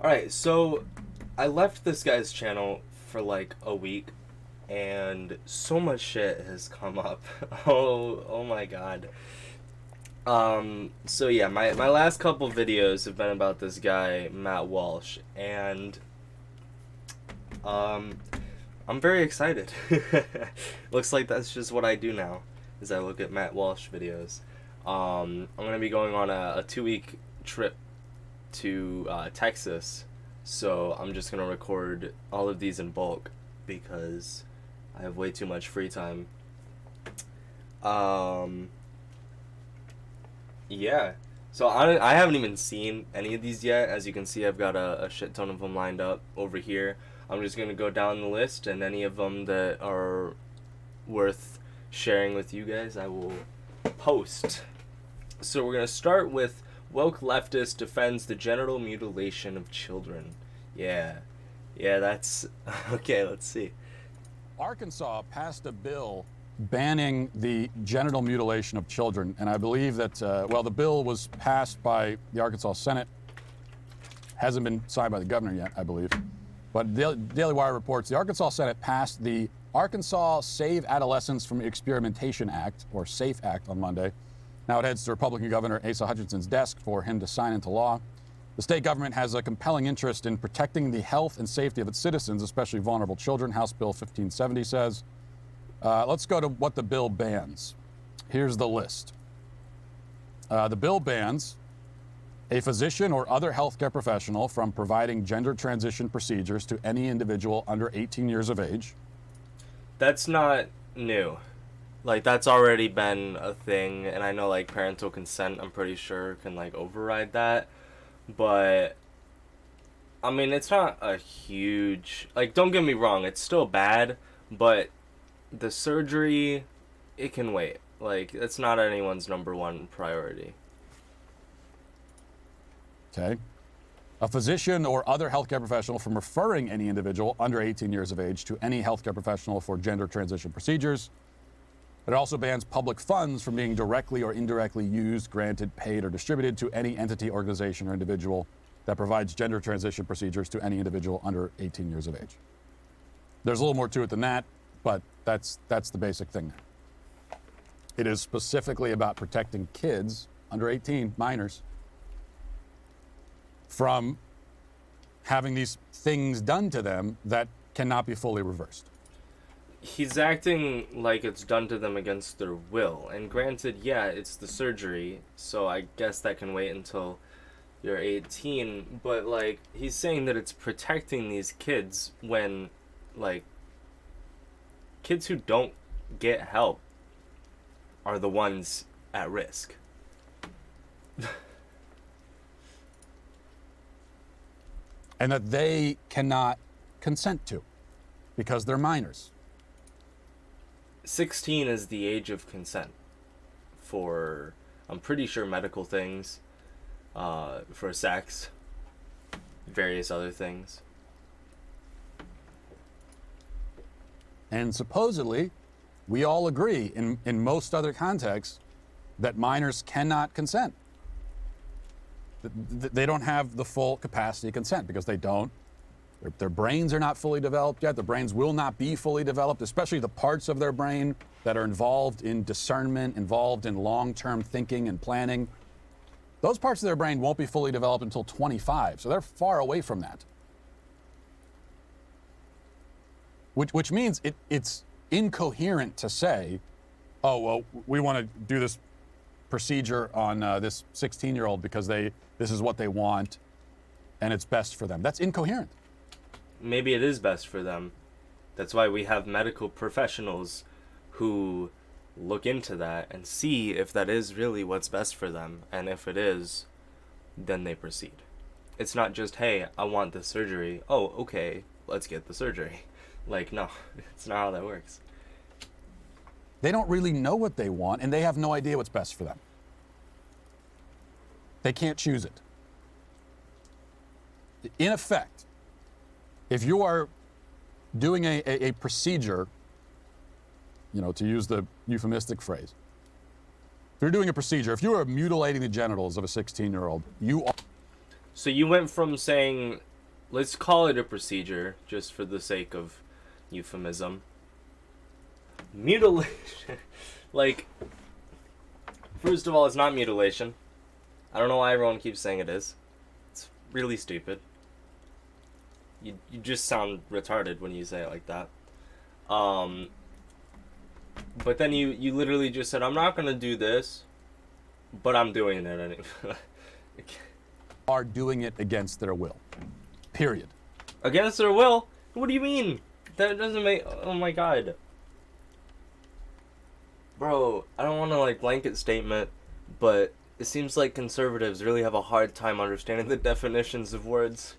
Alright, so I left this guy's channel for like a week and so much shit has come up. Oh my god. So yeah, my last couple videos have been about this guy, Matt Walsh, and um I'm very excited. Looks like that's just what I do now, is I look at Matt Walsh videos. I'm gonna be going on a 2-week trip to Texas, so I'm just gonna record all of these in bulk because I have way too much free time. Yeah, so I haven't even seen any of these yet. As you can see, I've got a shit ton of them lined up over here. I'm just gonna go down the list, and any of them that are worth sharing with you guys, I will post. So we're gonna start with woke leftist defends the genital mutilation of children. Yeah, that's okay. Let's see. Arkansas passed a bill banning the genital mutilation of children, and I believe that, well, the bill was passed by the Arkansas Senate, hasn't been signed by the governor yet, I believe, but Daily Wire reports the Arkansas Senate passed the Arkansas Save Adolescents from Experimentation Act, or SAFE Act, on Monday. Now it heads to Republican Governor Asa Hutchinson's desk for him to sign into law. The state government has a compelling interest in protecting the health and safety of its citizens, especially vulnerable children, House Bill 1570 says. Let's go to what the bill bans. Here's the list. The bill bans a physician or other healthcare professional from providing gender transition procedures to any individual under 18 years of age. That's not new. Like, that's already been a thing, and I know, like, parental consent, I'm pretty sure, can, like, override that. But, I mean, it's not a huge... Like, don't get me wrong, it's still bad, but the surgery, it can wait. Like, it's not anyone's #1 priority. Okay. A physician or other healthcare professional from referring any individual under 18 years of age to any healthcare professional for gender transition procedures. It also bans public funds from being directly or indirectly used, granted, paid, or distributed to any entity, organization, or individual that provides gender transition procedures to any individual under 18 years of age. There's a little more to it than that, but that's the basic thing there. It is specifically about protecting kids under 18, minors, from having these things done to them that cannot be fully reversed. He's acting like it's done to them against their will. And granted, yeah, it's the surgery, so I guess that can wait until you're 18. But, like, he's saying that it's protecting these kids when, like, kids who don't get help are the ones at risk. And that they cannot consent to because they're minors. 16 is the age of consent for, I'm pretty sure, medical things, for sex, various other things. And supposedly, we all agree in most other contexts that minors cannot consent. They don't have the full capacity to consent because they don't. Their brains are not fully developed yet. Their brains will not be fully developed, especially the parts of their brain that are involved in discernment, involved in long-term thinking and planning. Those parts of their brain won't be fully developed until 25, so they're far away from that. Which means it's incoherent to say, oh, well, we want to do this procedure on this 16-year-old because this is what they want and it's best for them. That's incoherent. Maybe it is best for them. That's why we have medical professionals who look into that and see if that is really what's best for them. And if it is, then they proceed. It's not just, hey, I want this surgery. Oh, okay, let's get the surgery. Like, no, it's not how that works. They don't really know what they want, and they have no idea what's best for them. They can't choose it. In effect, if you are doing a procedure, you know, to use the euphemistic phrase, if you're doing a procedure, if you are mutilating the genitals of a 16-year-old, you are... So you went from saying let's call it a procedure just for the sake of euphemism. Mutilation. Like, first of all, it's not mutilation. I don't know why everyone keeps saying it is. It's really stupid. You just sound retarded when you say it like that. But then you literally just said, I'm not gonna do this, but I'm doing it anyway. Are doing it against their will. Period. Against their will? What do you mean? That doesn't make... Oh my god. Bro, I don't want to like blanket statement, but it seems like conservatives really have a hard time understanding the definitions of words.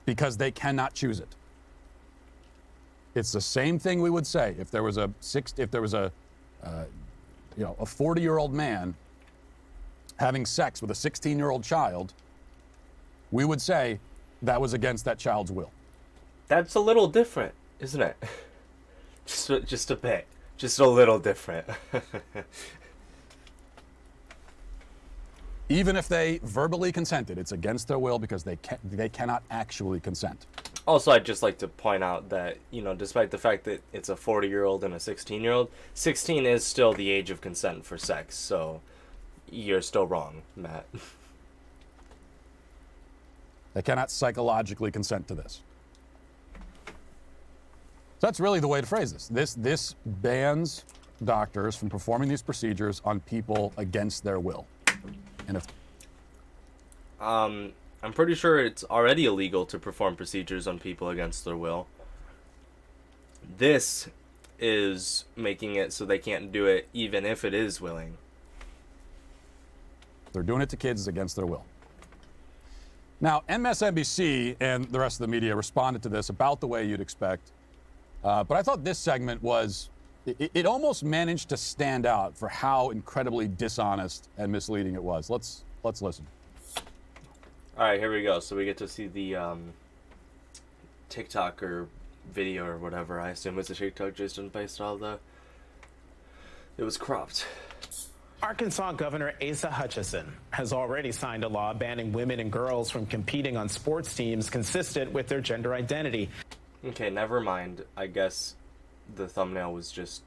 Because they cannot choose it. It's the same thing we would say if there was a 40-year-old man having sex with a 16-year-old child. We would say that was against that child's will. That's a little different, isn't it? Just a bit. Just a little different. Even if they verbally consented, it's against their will because they cannot actually consent. Also, I'd just like to point out that, despite the fact that it's a 40-year-old and a 16-year-old, 16 is still the age of consent for sex, so you're still wrong, Matt. They cannot psychologically consent to this. So that's really the way to phrase this. This bans doctors from performing these procedures on people against their will. And if I'm pretty sure it's already illegal to perform procedures on people against their will. This is making it so they can't do it even if it is willing. they're doing it to kids against their will. Now, MSNBC and the rest of the media responded to this about the way you'd expect. But I thought this segment was, it almost managed to stand out for how incredibly dishonest and misleading it was. Let's listen. All right, here we go. So we get to see the TikTok or video or whatever. I assume it's a TikTok just based all the... It was cropped. Arkansas Governor Asa Hutchinson has already signed a law banning women and girls from competing on sports teams consistent with their gender identity. Okay, never mind. I guess the thumbnail was just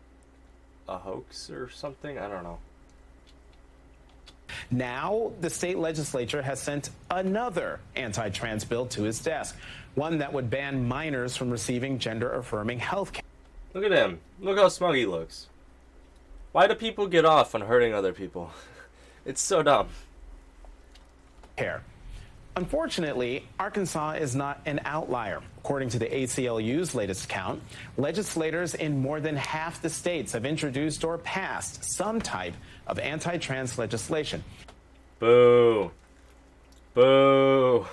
a hoax or something. I don't know. Now, the state legislature has sent another anti-trans bill to his desk, one that would ban minors from receiving gender-affirming health care. Look at him. Look how smug he looks. Why do people get off on hurting other people? It's so dumb. Unfortunately, Arkansas is not an outlier. According to the ACLU's latest count, legislators in more than half the states have introduced or passed some type of anti-trans legislation. Boo. Boo.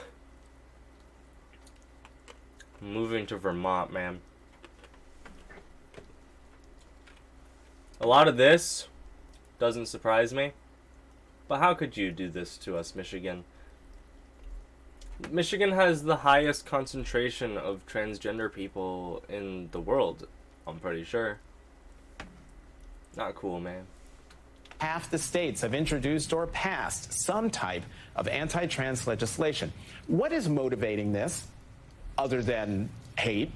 I'm moving to Vermont, man. A lot of this doesn't surprise me. But how could you do this to us, Michigan? Michigan has the highest concentration of transgender people in the world, I'm pretty sure. Not cool, man. Half the states have introduced or passed some type of anti-trans legislation. What is motivating this, other than hate?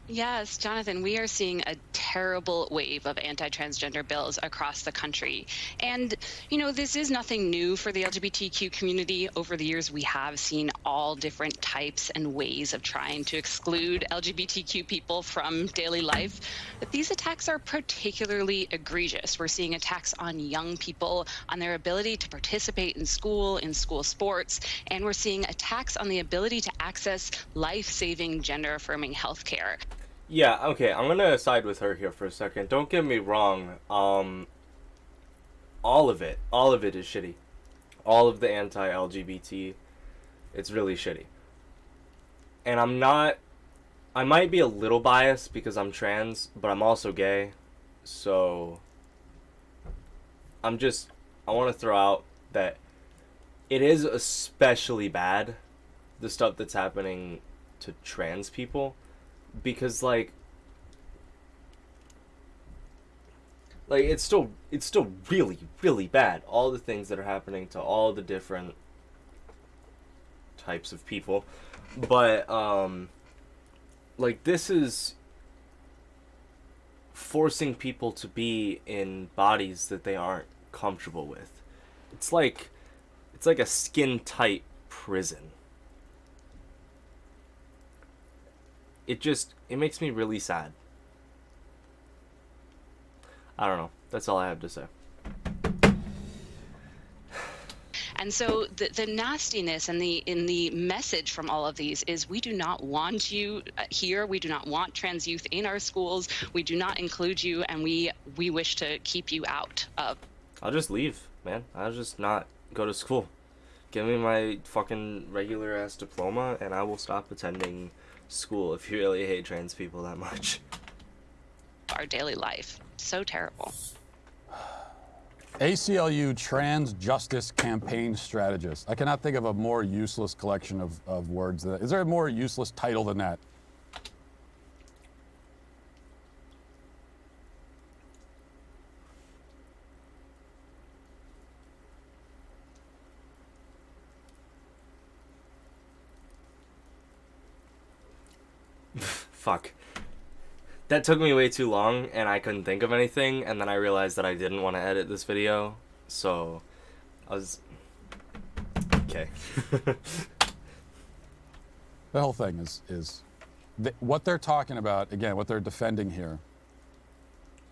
Yes, Jonathan, we are seeing a terrible wave of anti-transgender bills across the country. And, you know, this is nothing new for the LGBTQ community. Over the years, we have seen all different types and ways of trying to exclude LGBTQ people from daily life. But these attacks are particularly egregious. We're seeing attacks on young people, on their ability to participate in school sports, and we're seeing attacks on the ability to access life-saving gender-affirming health care. Yeah, okay, I'm gonna side with her here for a second. Don't get me wrong. All of it is shitty. All of the anti-LGBT, it's really shitty. And I might be a little biased because I'm trans, but I'm also gay. So, I want to throw out that it is especially bad, the stuff that's happening to trans people. Because like it's still really, really bad. All the things that are happening to all the different types of people. But like, this is forcing people to be in bodies that they aren't comfortable with. It's like a skin tight prison. It makes me really sad. I don't know. That's all I have to say. And so the nastiness and the message from all of these is, we do not want you here. We do not want trans youth in our schools. We do not include you, and we wish to keep you out of. I'll just leave, man. I'll just not go to school. Give me my fucking regular ass diploma, and I will stop attending school if you really hate trans people that much. Our daily life. So terrible. ACLU Trans Justice Campaign Strategist. I cannot think of a more useless collection of words. Is there a more useless title than that? Fuck. That took me way too long, and I couldn't think of anything, and then I realized that I didn't want to edit this video, so I was... Okay. The whole thing is what they're talking about, again, what they're defending here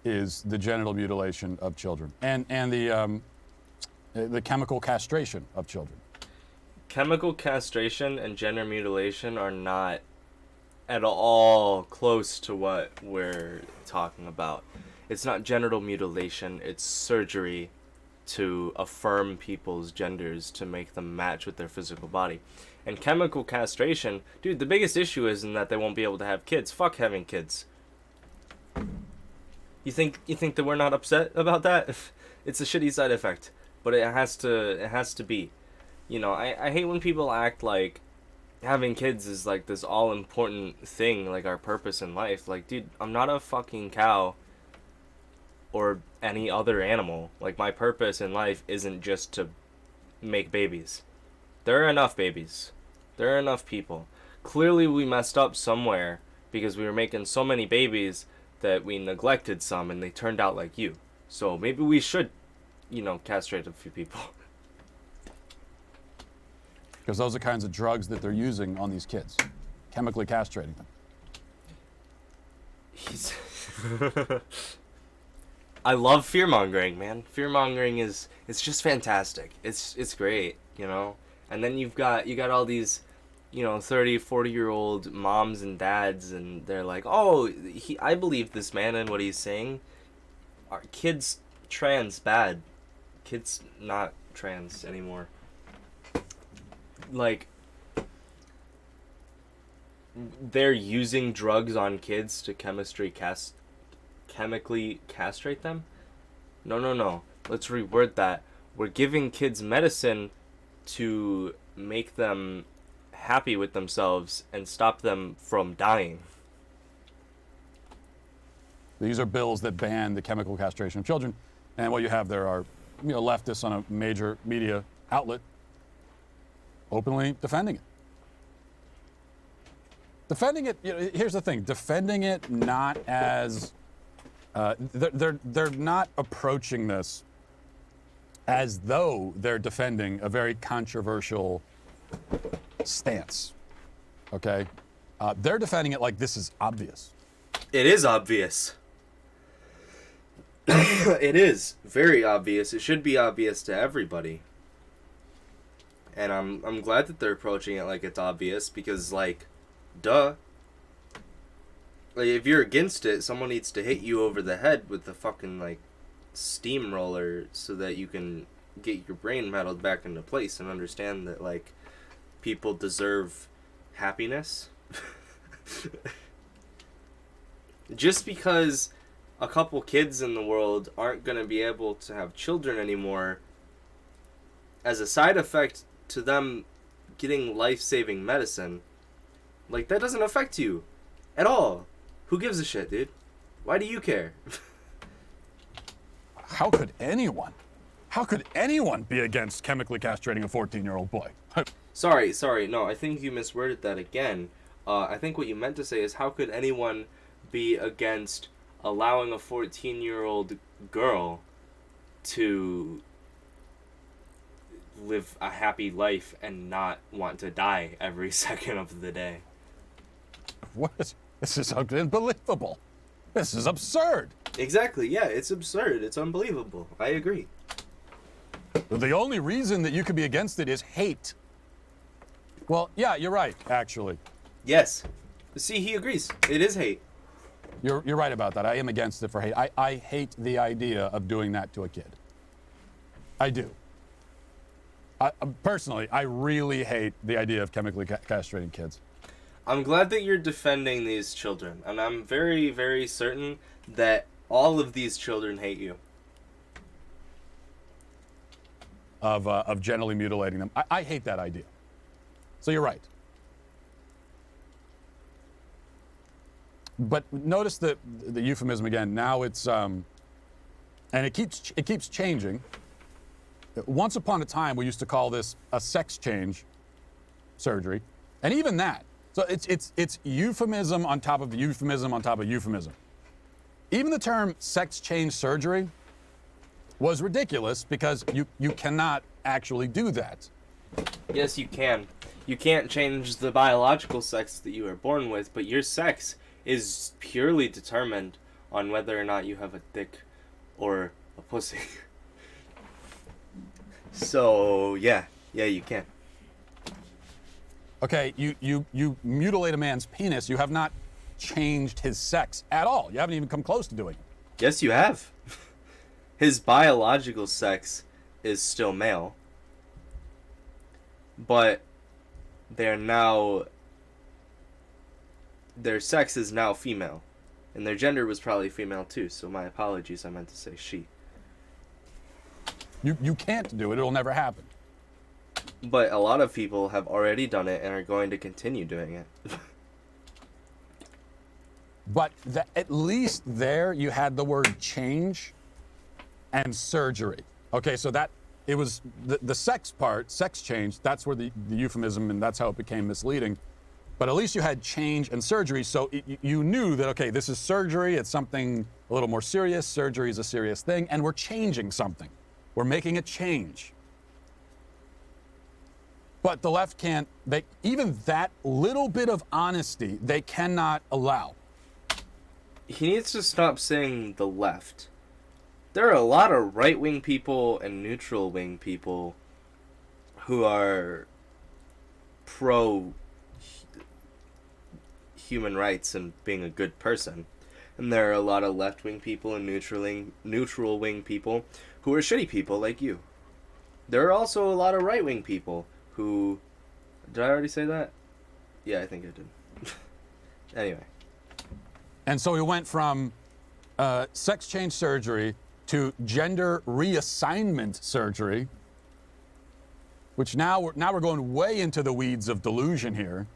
is the genital mutilation of children and the chemical castration of children. Chemical castration and gender mutilation are not at all close to what we're talking about. It's not genital mutilation, it's surgery to affirm people's genders to make them match with their physical body. And chemical castration, dude, the biggest issue isn't that they won't be able to have kids. Fuck having kids. You think that we're not upset about that? It's a shitty side effect, but it has to be. You know, I hate when people act like having kids is like this all important thing, like our purpose in life. Like, dude, I'm not a fucking cow or any other animal. Like, my purpose in life isn't just to make babies. There are enough babies. There are enough people. Clearly we messed up somewhere because we were making so many babies that we neglected some and they turned out like you. So maybe we should, you know, castrate a few people. Because those are kinds of drugs that they're using on these kids, chemically castrating them. I love fear-mongering, man. Fear-mongering it's just fantastic. It's great, you know? And then you got all these, you know, 30, 40-year-old moms and dads, and they're like, oh, I believe this man and what he's saying. Are kids trans bad? Kids not trans anymore. Like, they're using drugs on kids to chemically castrate them? No. Let's reword that. We're giving kids medicine to make them happy with themselves and stop them from dying. These are bills that ban the chemical castration of children. And what you have there are, you know, leftists on a major media outlet openly defending it. Defending it, you know, here's the thing, defending it not as, they're not approaching this as though they're defending a very controversial stance, okay? They're defending it like this is obvious. It is obvious. It is very obvious. It should be obvious to everybody. And I'm glad that they're approaching it like it's obvious because, like, duh. Like, if you're against it, someone needs to hit you over the head with the fucking, like, steamroller so that you can get your brain meddled back into place and understand that, like, people deserve happiness. Just because a couple kids in the world aren't going to be able to have children anymore, as a side effect to them getting life-saving medicine, like, that doesn't affect you at all. Who gives a shit, dude? Why do you care? How could anyone? How could anyone be against chemically castrating a 14-year-old boy? Sorry. No, I think you misworded that again. I think what you meant to say is, how could anyone be against allowing a 14-year-old girl to live a happy life and not want to die every second of the day? This is unbelievable. This is absurd. Exactly, yeah, it's absurd. It's unbelievable. I agree. The only reason that you could be against it is hate. Well, yeah, you're right, actually. Yes. See, he agrees. It is hate. You're right about that. I am against it for hate. I hate the idea of doing that to a kid. I do. Personally, I really hate the idea of chemically castrating kids. I'm glad that you're defending these children, and I'm very, very certain that all of these children hate you. Of genitally mutilating them. I hate that idea. So you're right. But notice the euphemism again. Now it's and it keeps changing. Once upon a time, we used to call this a sex change surgery, and even that. So it's euphemism on top of euphemism on top of euphemism. Even the term sex change surgery was ridiculous because you cannot actually do that. Yes, you can. You can't change the biological sex that you were born with, but your sex is purely determined on whether or not you have a dick or a pussy. So, yeah, you can. Okay, you mutilate a man's penis, you have not changed his sex at all. You haven't even come close to doing it. Yes, you have. His biological sex is still male, but their sex is now female, and their gender was probably female too, so my apologies, I meant to say she. You can't do it, it'll never happen. But a lot of people have already done it and are going to continue doing it. But at least there you had the word change and surgery. Okay, so that it was the sex part, sex change, that's where the euphemism, and that's how it became misleading. But at least you had change and surgery, so you knew that, okay, this is surgery, it's something a little more serious, surgery is a serious thing, and we're changing something. We're making a change. But the left can't, even that little bit of honesty, they cannot allow. He needs to stop saying the left. There are a lot of right-wing people and neutral-wing people who are pro human rights and being a good person. And there are a lot of left-wing people and neutral-wing people who are shitty people like you. There are also a lot of right-wing people who... Did I already say that? Yeah, I think I did. Anyway. And so we went from sex change surgery to gender reassignment surgery, which now we're going way into the weeds of delusion here.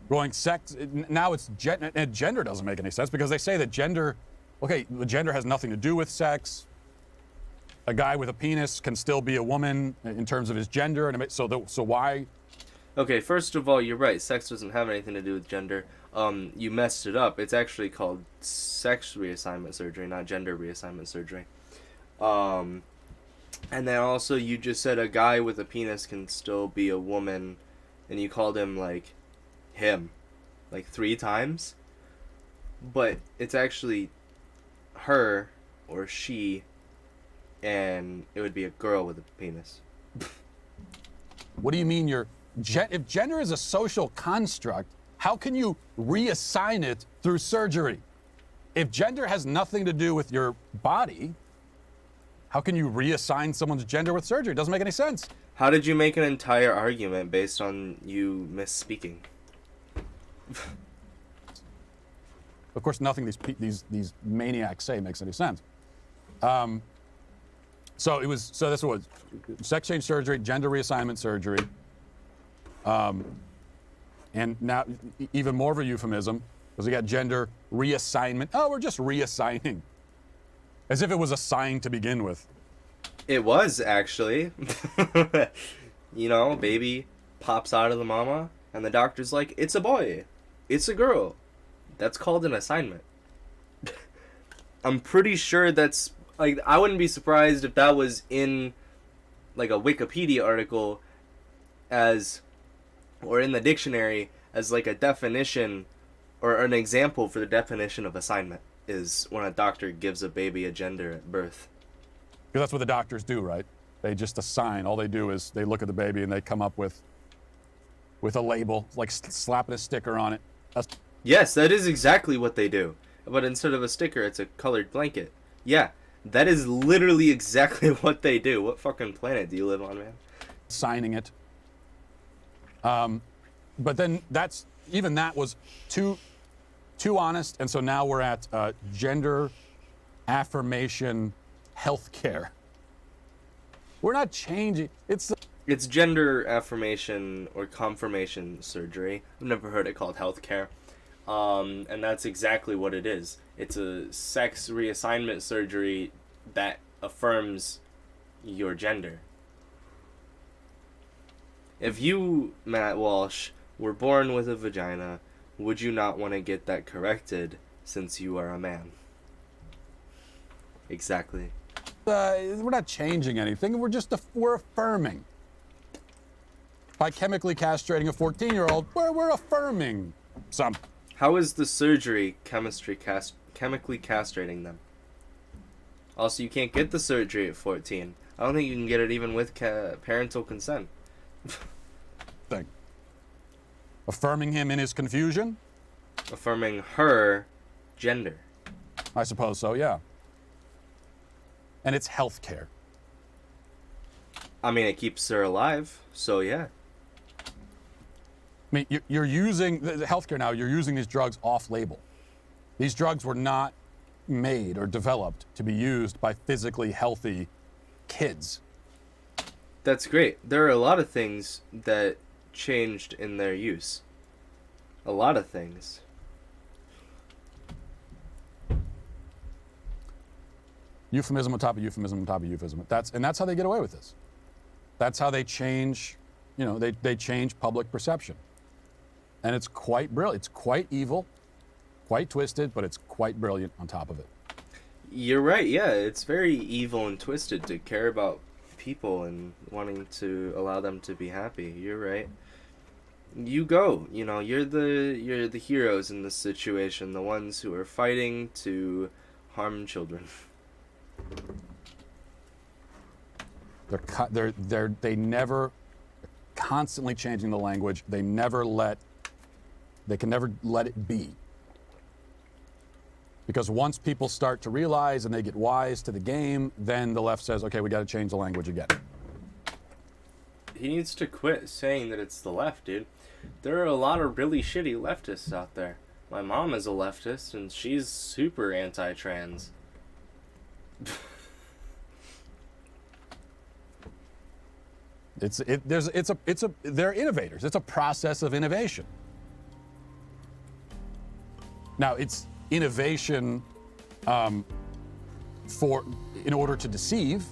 Going sex, now it's gender doesn't make any sense because they say that gender, okay, the gender has nothing to do with sex. A guy with a penis can still be a woman in terms of his gender, and so why? Okay, first of all, you're right. Sex doesn't have anything to do with gender. You messed it up. It's actually called sex reassignment surgery, not gender reassignment surgery. And then also you just said a guy with a penis can still be a woman, and you called him him 3 times. But it's actually her or she, and it would be a girl with a penis. What do you mean if gender is a social construct, how can you reassign it through surgery? If gender has nothing to do with your body, how can you reassign someone's gender with surgery? It doesn't make any sense. How did you make an entire argument based on you misspeaking? Of course, nothing these maniacs say makes any sense. So this was sex change surgery, gender reassignment surgery, and now even more of a euphemism because we got gender reassignment. Oh, we're just reassigning, as if it was assigned to begin with. It was actually. You know, baby pops out of the mama, and the doctor's like, "It's a boy. It's a girl." That's called an assignment. I'm pretty sure that's like, I wouldn't be surprised if that was in like a Wikipedia article as, or in the dictionary as like a definition or an example for the definition of assignment is when a doctor gives a baby a gender at birth. Because that's what the doctors do, right? They just assign. All they do is they look at the baby and they come up with a label, like slapping a sticker on it. Yes, that is exactly what they do. But instead of a sticker, it's a colored blanket. Yeah, that is literally exactly what they do. What fucking planet do you live on, man? Signing it. But then even that was too honest, and so now we're at gender affirmation healthcare. We're not changing. It's gender affirmation or confirmation surgery. I've never heard it called healthcare. And that's exactly what it is. It's a sex reassignment surgery that affirms your gender. If you, Matt Walsh, were born with a vagina, would you not want to get that corrected since you are a man? Exactly. We're not changing anything. We're affirming. By chemically castrating a 14-year-old, we're affirming something. How is the surgery chemically castrating them? Also, you can't get the surgery at 14. I don't think you can get it even with parental consent. Thing. Affirming him in his confusion? Affirming her gender. I suppose so, yeah. And it's health care. I mean, it keeps her alive, so yeah. I mean, you're using the healthcare now. You're using these drugs off-label. These drugs were not made or developed to be used by physically healthy kids. That's great. There are a lot of things that changed in their use. A lot of things. Euphemism on top of euphemism on top of euphemism. That's how they get away with this. That's how they change. They change public perception. And it's quite brilliant. It's quite evil, quite twisted, but it's quite brilliant on top of it. You're right, yeah. It's very evil and twisted to care about people and wanting to allow them to be happy. You're right. You go. You're the heroes in this situation, the ones who are fighting to harm children. They never constantly changing the language. They can never let it be. Because once people start to realize and they get wise to the game, then the left says, okay, we got to change the language again. He needs to quit saying that it's the left, dude. There are a lot of really shitty leftists out there. My mom is a leftist and she's super anti-trans. They're innovators. It's a process of innovation. Now, it's innovation in order to deceive.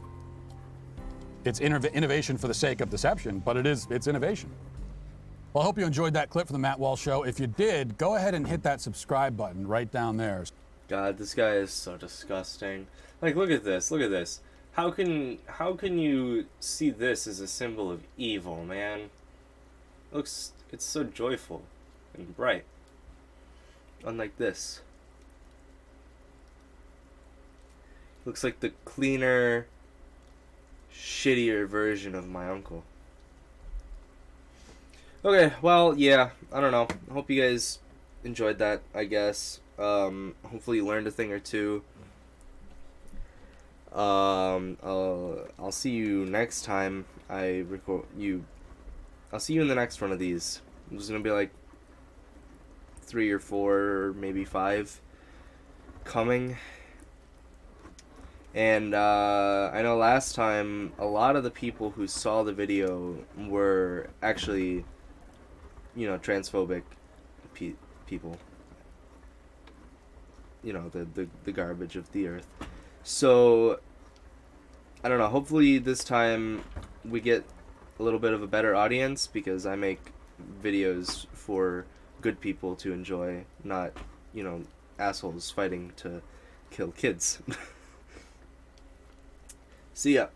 It's innovation for the sake of deception, but it's innovation. Well, I hope you enjoyed that clip from the Matt Walsh Show. If you did, go ahead and hit that subscribe button right down there. God, this guy is so disgusting. Like, look at this. Look at this. How can you see this as a symbol of evil, man? It's so joyful and bright. Unlike this. Looks like the cleaner, shittier version of my uncle. Okay, well, yeah, I don't know. I hope you guys enjoyed that, I guess. Hopefully you learned a thing or two. I'll see you next time I record you. I'll see you in the next one of these. There's gonna be like 3 or 4 or maybe 5 coming. And I know last time a lot of the people who saw the video were actually, transphobic people. The garbage of the earth. So I don't know. Hopefully this time we get a little bit of a better audience, because I make videos for good people to enjoy, not, assholes fighting to kill kids. See ya.